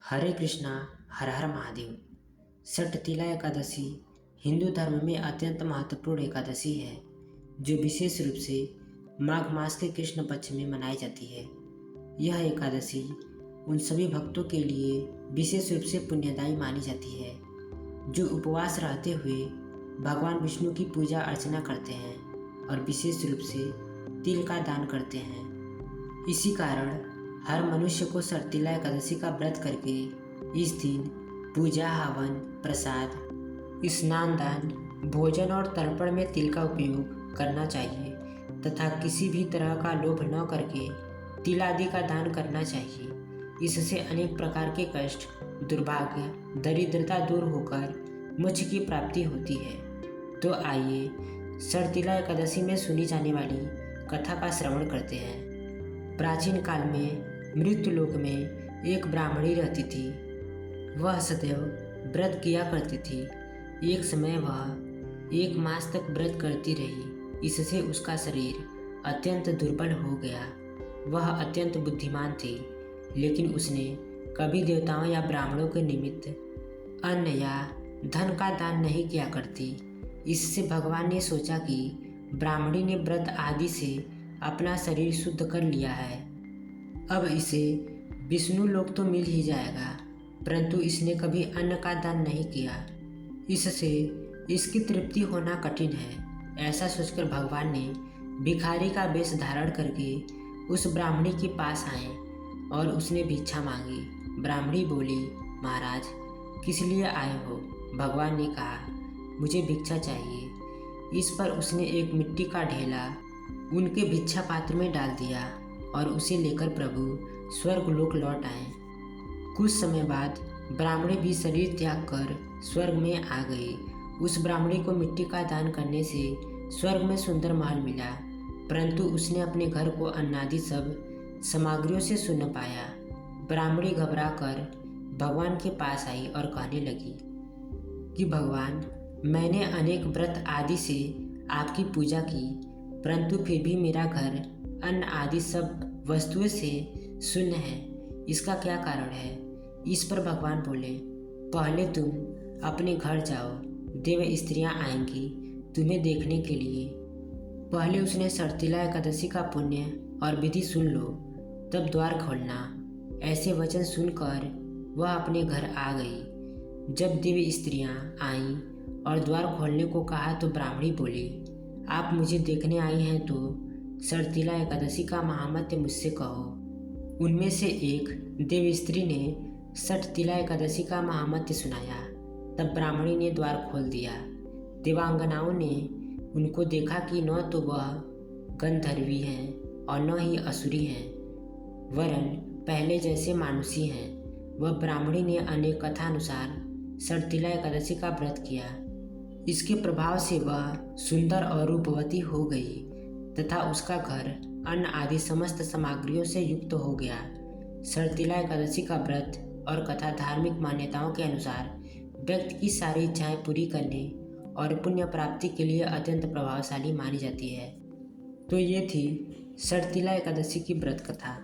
हरे कृष्णा। हर हर महादेव। षटतिला एकादशी हिंदू धर्म में अत्यंत महत्वपूर्ण एकादशी है जो विशेष रूप से माघ मास के कृष्ण पक्ष में मनाई जाती है। यह एकादशी उन सभी भक्तों के लिए विशेष रूप से पुण्यदायी मानी जाती है जो उपवास रहते हुए भगवान विष्णु की पूजा अर्चना करते हैं और विशेष रूप से तिल का दान करते हैं। इसी कारण हर मनुष्य को षटतिला एकादशी का व्रत करके इस दिन पूजा, हवन, प्रसाद, स्नान दान, भोजन और तर्पण में तिल का उपयोग करना चाहिए तथा किसी भी तरह का लोभ न करके तिल आदि का दान करना चाहिए। इससे अनेक प्रकार के कष्ट, दुर्भाग्य, दरिद्रता दूर होकर मोक्ष की प्राप्ति होती है। तो आइए षटतिला एकादशी में सुनी जाने वाली कथा का श्रवण करते हैं। प्राचीन काल में मृत्युलोक में एक ब्राह्मणी रहती थी। वह सदैव व्रत किया करती थी। एक समय वह 1 मास तक व्रत करती रही। इससे उसका शरीर अत्यंत दुर्बल हो गया। वह अत्यंत बुद्धिमान थी, लेकिन उसने कभी देवताओं या ब्राह्मणों के निमित्त अन्न या धन का दान नहीं किया करती। इससे भगवान ने सोचा कि ब्राह्मणी ने व्रत आदि से अपना शरीर शुद्ध कर लिया है, अब इसे विष्णु लोक तो मिल ही जाएगा, परंतु इसने कभी अन्न का दान नहीं किया, इससे इसकी तृप्ति होना कठिन है। ऐसा सोचकर भगवान ने भिखारी का वेश धारण करके उस ब्राह्मणी के पास आए और उसने भिक्षा मांगी। ब्राह्मणी बोली, महाराज किस लिए आए हो? भगवान ने कहा, मुझे भिक्षा चाहिए। इस पर उसने एक मिट्टी का ढेला उनके भिक्षा पात्र में डाल दिया और उसे लेकर प्रभु स्वर्ग लोक लौट आए। कुछ समय बाद ब्राह्मणी भी शरीर त्याग कर स्वर्ग में आ गई। उस ब्राह्मणी को मिट्टी का दान करने से स्वर्ग में सुंदर महल मिला, परंतु उसने अपने घर को अन्नादि सब सामग्रियों से शून्य पाया। ब्राह्मणी घबरा कर भगवान के पास आई और कहने लगी कि भगवान, मैंने अनेक व्रत आदि से आपकी पूजा की, परंतु फिर भी मेरा घर अन्न आदि सब वस्तुओं से शून्य है। इसका क्या कारण है? इस पर भगवान बोले, पहले तुम अपने घर जाओ, देव स्त्रियां आएंगी तुम्हें देखने के लिए। पहले उसने षटतिला एकादशी का पुण्य और विधि सुन लो, तब द्वार खोलना। ऐसे वचन सुनकर वह अपने घर आ गई। जब दिव्य स्त्रियां आईं और द्वार खोलने को कहा तो ब्राह्मणी बोली, आप मुझे देखने आई हैं तो षटतिला एकादशी का महात्म्य मुझसे कहो। उनमें से एक देव स्त्री ने षटतिला एकादशी का महात्म्य सुनाया। तब ब्राह्मणी ने द्वार खोल दिया। देवांगनाओं ने उनको देखा कि न तो वह गंधर्वी हैं और न ही असुरी हैं, वरन पहले जैसे मानुषी हैं। वह ब्राह्मणी ने अनेक कथानुसार षटतिला एकादशी का व्रत किया। इसके प्रभाव से वह सुंदर और रूपवती हो गई तथा उसका घर अन्न आदि समस्त सामग्रियों से युक्त हो गया। षटतिला एकादशी का व्रत और कथा धार्मिक मान्यताओं के अनुसार व्यक्ति की सारी इच्छाएं पूरी करने और पुण्य प्राप्ति के लिए अत्यंत प्रभावशाली मानी जाती है। तो ये थी षटतिला एकादशी की व्रत कथा।